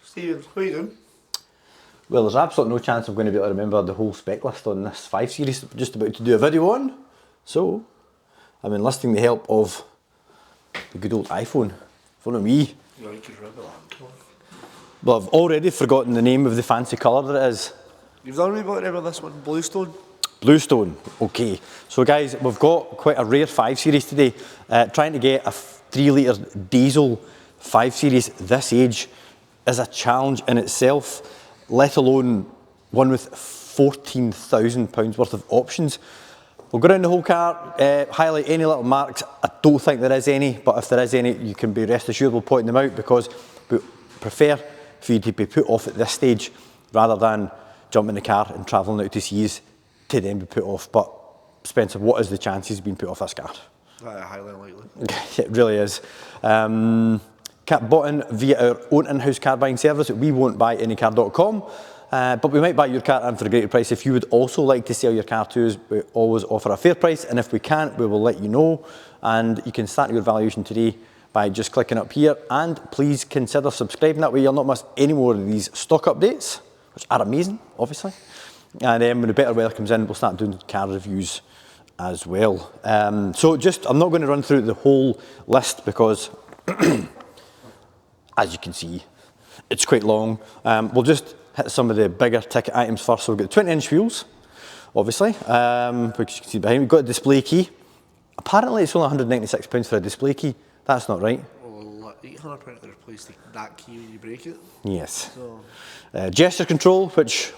Stephen, what are you doing? Well, there's absolutely no chance I'm going to be able to remember the whole spec list on this 5 Series I'm just about to do a video on. So, I'm enlisting the help of the good old iPhone. Follow me. Yeah, you could remember that. Well, I've already forgotten the name of the fancy colour that it is. You've already remember this one, Bluestone? Bluestone, okay. So guys, we've got quite a rare 5 Series today. Trying to get a 3 litre diesel 5 Series this age is a challenge in itself, let alone one with £14,000 worth of options. We'll go around the whole car, highlight any little marks. I don't think there is any, but if there is any, you can be rest assured we'll point them out, because we prefer for you to be put off at this stage rather than jump in the car and travelling out to seas to then be put off. But Spencer, what is the chances of being put off this car? Highly unlikely. It really is. Bought in via our own in-house car buying service. We won't buy anycar.com, but we might buy your car and for a greater price. If you would also like to sell your car to us, we always offer a fair price, and if we can't, we will let you know. And you can start your valuation today by just clicking up here, and please consider subscribing. That way you'll not miss any more of these stock updates, which are amazing, obviously. And then when the better weather comes in, we'll start doing car reviews as well. I'm not going to run through the whole list because as you can see, it's quite long. We'll just hit some of the bigger ticket items first. So we've got 20-inch wheels, obviously, which you can see behind. We've got a display key. Apparently it's only £196 for a display key. That's not right. Well, £800 to replace that key when you break it. Yes. So. Gesture control, which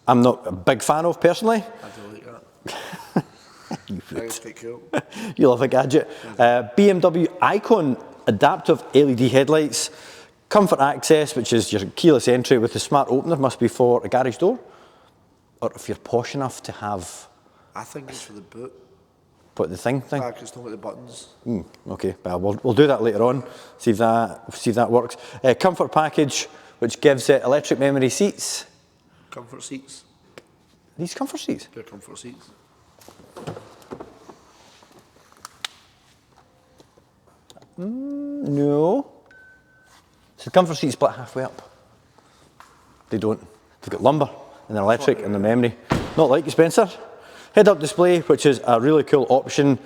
I'm not a big fan of personally. I do like that. You would. It's quite cool. You love a gadget. BMW Icon adaptive LED headlights. Comfort access, which is your keyless entry with the smart opener, must be for a garage door. Or if you're posh enough to have... I think it's for the boot. What, the thing? Because it's not with the buttons. Okay, well, we'll do that later on, see if that works. Comfort package, which gives it electric memory seats. Comfort seats. These comfort seats? They're comfort seats. No. So the comfort seats split halfway up. They don't. They've got lumbar and they're electric and they're memory. Not like you, Spencer. Head-up display, which is a really cool option.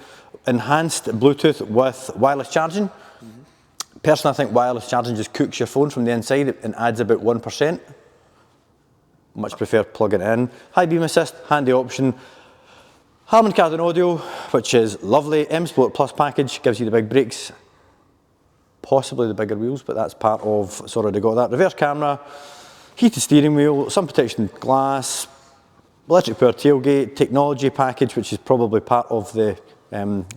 Enhanced Bluetooth with wireless charging. Personally, I think wireless charging just cooks your phone from the inside and adds about 1%. Much prefer plugging it in. High beam assist, handy option. Harman Kardon audio, which is lovely. M Sport Plus package gives you the big brakes, possibly the bigger wheels, but that's part of, it's already got that. Reverse camera, heated steering wheel, sun protection glass, electric power tailgate, technology package, which is probably part of the,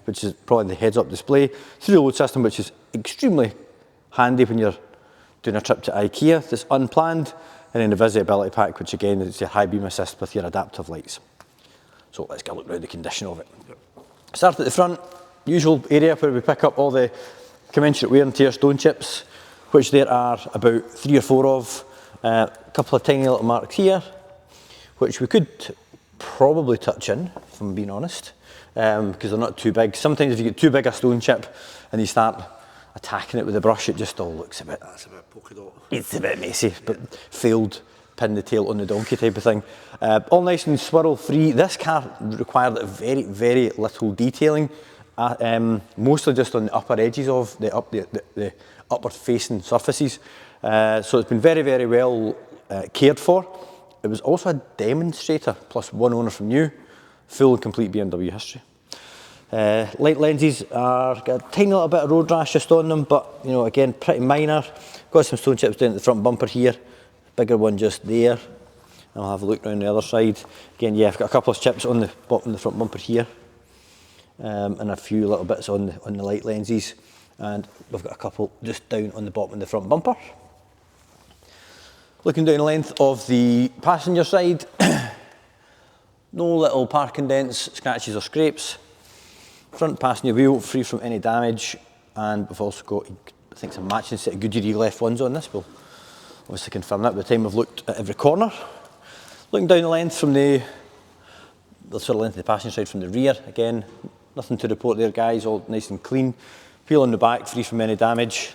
which is probably the heads-up display. 3 load system, which is extremely handy when you're doing a trip to IKEA. That's unplanned. And then the visibility pack, which again is your high beam assist with your adaptive lights. So let's get a look around the condition of it. Start at the front, usual area where we pick up all the commensurate wear and tear stone chips, which there are about 3 or 4 of. A couple of tiny little marks here, which we could probably touch in, if I'm being honest, because they're not too big. Sometimes if you get too big a stone chip and you start attacking it with a brush, it just all looks a bit... That's a bit polka dot. It's a bit messy, but failed pin the tail on the donkey type of thing. All nice and swirl free. This car required very, very little detailing, mostly just on the upper edges of the upward facing surfaces. So it's been very, very well cared for. It was also a demonstrator plus 1 owner from new, full and complete BMW history. Light lenses are got a tiny little bit of road rash just on them, but you know, again, pretty minor. Got some stone chips down at the front bumper here, bigger one just there. I'll have a look around the other side. Again, yeah, I've got a couple of chips on the bottom of the front bumper here, and a few little bits on the light lenses, and we've got a couple just down on the bottom of the front bumper. Looking down the length of the passenger side, no little parking dents, scratches or scrapes. Front passenger wheel free from any damage, and we've also got, I think, some matching set of Goodyear Eagle F1s on this. We'll obviously confirm that by the time we've looked at every corner. Looking down the length from the sort of length of the passenger side from the rear, again, nothing to report there, guys, all nice and clean. Wheel on the back, free from any damage.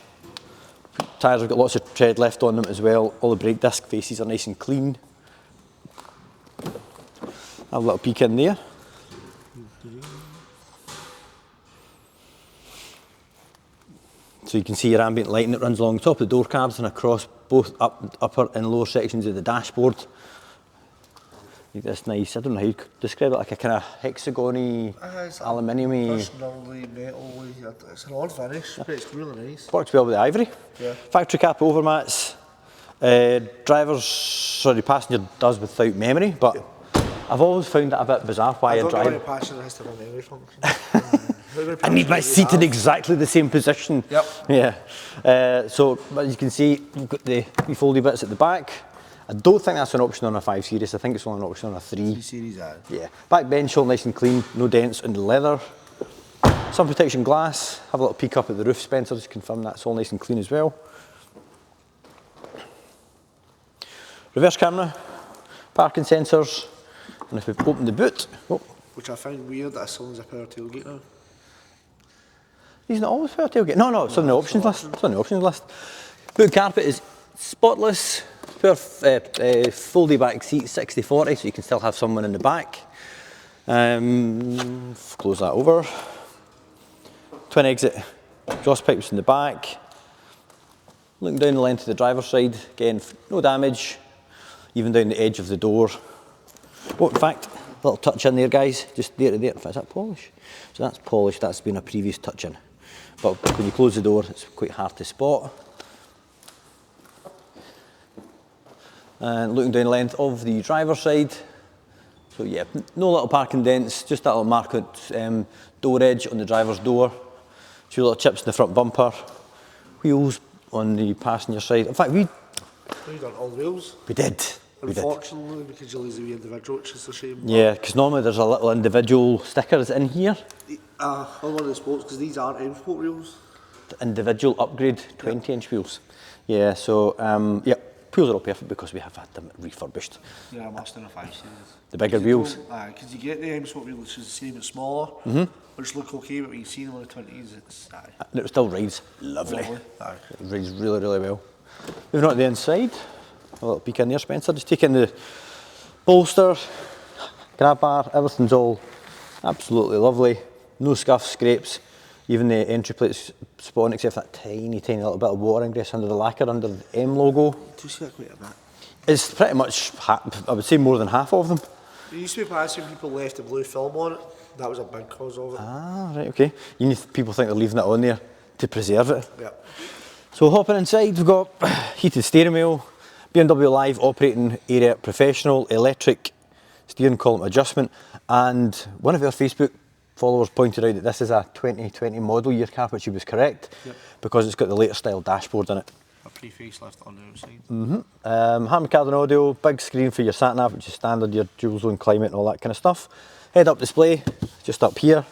Tyres have got lots of tread left on them as well. All the brake disc faces are nice and clean. Have a little peek in there. So you can see your ambient lighting that runs along the top of the door cabs and across both upper and lower sections of the dashboard. Like this nice, I don't know how you'd describe it, like a kind of hexagon-y, aluminium-y. Personally, metal, it's an odd finish, but it's really nice. Works well with the ivory. Yeah. Factory cap overmats. Passenger does without memory, but I've always found it a bit bizarre why I a don't know driver... why a passenger has to have a memory function. I need my seat in exactly the same position. Yep. Yeah. So, as you can see, you've got the foldy bits at the back. I don't think that's an option on a 5 Series. I think it's only an option on a 3. 3 Series, aye. Yeah. Back bench all nice and clean, no dents in the leather. Sun protection glass. Have a little peek up at the roof, Spencer, just confirm that's all nice and clean as well. Reverse camera, parking sensors, and if we've opened the boot, Which I find weird that this one's a power tailgate now. These not always power tailgate. No, it's on the options list. It's on the options list. Boot carpet is spotless. Pure foldy back seat, 60/40, so you can still have someone in the back. Close that over. Twin exit exhaust pipes in the back. Looking down the length of the driver's side, again, no damage. Even down the edge of the door. Oh, in fact, a little touch in there, guys. Just there to there. In fact, is that polish? So that's polished. That's been a previous touch in. But when you close the door, it's quite hard to spot. And looking down the length of the driver's side. So yeah, no little parking dents, just that little mark at door edge on the driver's door. 2 little chips in the front bumper. Wheels on the passenger side. In fact, we done all the wheels. did. We did. Unfortunately, because you lose the wee individual, which is a shame. Yeah, because normally there's a little individual stickers in here. On one of the sports, because these aren't M Sport wheels. The individual upgrade 20-inch wheels. Yeah, so yeah, wheels are all perfect because we have had them refurbished. Yeah, I must in a 5 Series. The bigger wheels. Because you get the M Sport wheel, which is the same but smaller, which look okay, but when you see them on the 20s, it's And it still rides lovely. Aye. It rides really, really well. Moving on to the inside. A little peek in there, Spencer. Just taking the bolster, grab bar, everything's all absolutely lovely. No scuffs, scrapes. Even the entry plate's spot on, except for that tiny, tiny little bit of water ingress under the lacquer, under the M logo. Do you see that quite a bit? It's pretty much, I would say, more than half of them. It used to be bad when people left the blue film on it. That was a big cause of it. Ah, right, okay. People think they're leaving it on there to preserve it. Yeah. So hopping inside, we've got heated steering wheel, BMW Live operating area professional, electric steering column adjustment, and one of our Facebook followers pointed out that this is a 2020 model year car, which he was correct, because it's got the later style dashboard in it. A pre-facelift on the outside. Hammer card and audio, big screen for your sat nav, which is standard, your dual zone climate and all that kind of stuff. Head up display, just up here,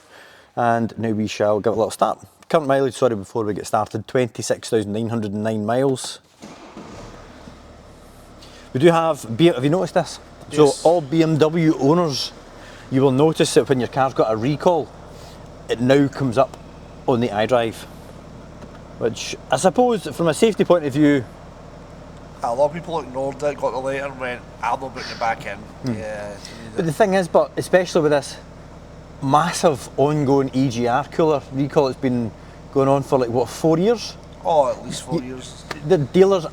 and now we shall give it a little start. Current mileage, sorry, before we get started, 26,909 miles. We do have, have you noticed this? Yes. So all BMW owners, you will notice that when your car's got a recall, it now comes up on the iDrive. Which I suppose from a safety point of view, A lot of people ignored it, got the letter and went, I'm not putting it back in. Yeah. but the thing is, especially with this massive ongoing EGR cooler recall that's been going on for like what, 4 years? Oh, at least 4 years. The dealers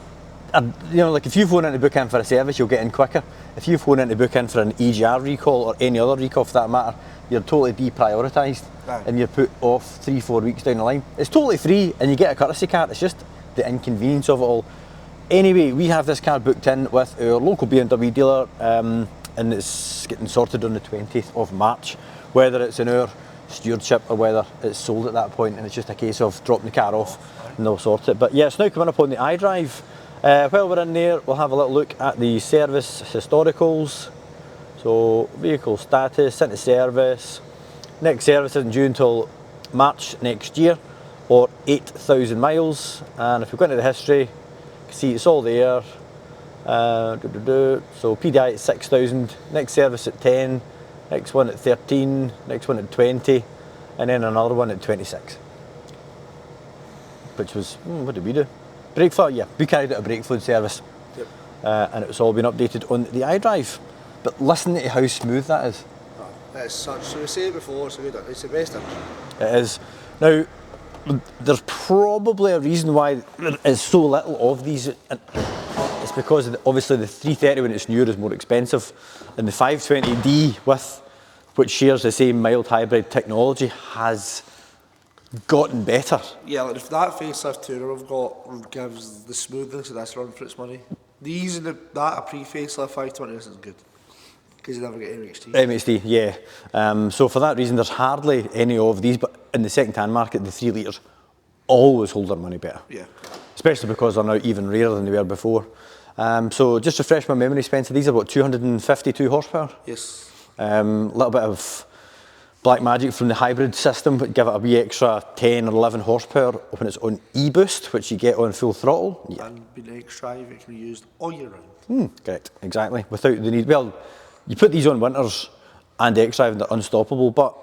are, like if you phone in to book in for a service, you'll get in quicker. If you phone in to book in for an EGR recall or any other recall for that matter, you're totally deprioritised and you're put off 3-4 weeks down the line. It's totally free and you get a courtesy car, it's just the inconvenience of it all. Anyway, we have this car booked in with our local BMW dealer and it's getting sorted on the 20th of March. Whether it's in our stewardship or whether it's sold at that point and it's just a case of dropping the car off and they'll sort it. But yeah, it's now coming up on the iDrive. While we're in there, we'll have a little look at the service historicals. So vehicle status, into service. Next service isn't due until March next year, or 8,000 miles. And if we go into the history, you can see it's all there. So PDI at 6,000, next service at 10, next one at 13, next one at 20, and then another one at 26. Which was, what did we do? Brake fluid, yeah. We carried out a brake fluid service. Yep. And it's all been updated on the iDrive. But listen to how smooth that is. That is such, so we said it before, it's the best engine. It is. Now, there's probably a reason why there is so little of these. It's because obviously the 330 when it's newer is more expensive, and the 520D which shares the same mild hybrid technology has gotten better. Yeah, like if that facelift tourer we've got gives the smoothness of this run for its money. These and that a pre-facelift 520 isn't good. Because you never get MXT. MXT, yeah. So for that reason, there's hardly any of these, but in the second-hand market, the 3 litres always hold their money better. Yeah. Especially because they're now even rarer than they were before. So just to refresh my memory, Spencer, these are about 252 horsepower. Yes. A little bit of black magic from the hybrid system, but give it a wee extra 10 or 11 horsepower when it's on e-boost, which you get on full throttle. Yeah. And being xDrive, it can be used all year round. Correct, exactly. Without the need, well, you put these on winters and xDrive and they're unstoppable, but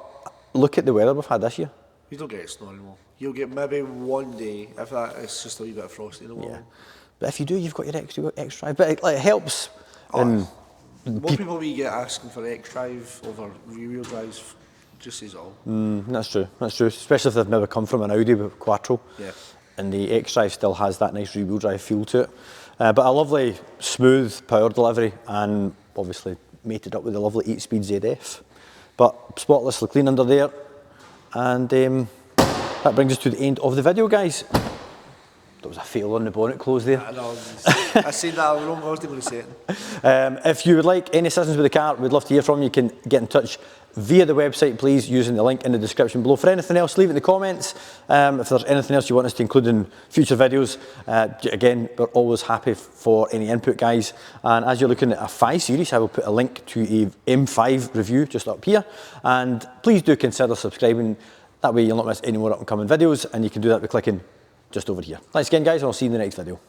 look at the weather we've had this year. You don't get snow anymore. You'll get maybe one day, if that, it's just a wee bit of frosty in the morning. Yeah. But if you do, you've got your xDrive, but it helps. Most people we get asking for xDrive over rear-wheel drives just says it all. That's true, especially if they've never come from an Audi with Quattro. Yeah. And the xDrive still has that nice rear-wheel drive feel to it. But a lovely, smooth power delivery, and obviously mated up with the lovely 8-speed ZF. But spotlessly clean under there. And that brings us to the end of the video, guys. There was a fail on the bonnet close there. I know, I seen that, I was going to say it. If you would like any assistance with the car, we'd love to hear from you. You can get in touch via the website, please, using the link in the description below. For anything else, leave it in the comments. If there's anything else you want us to include in future videos, again, we're always happy for any input, guys. And as you're looking at a 5 Series, I will put a link to a M5 review just up here. And please do consider subscribing. That way you'll not miss any more up and coming videos, and you can do that by clicking just over here. Thanks again, guys, and I'll see you in the next video.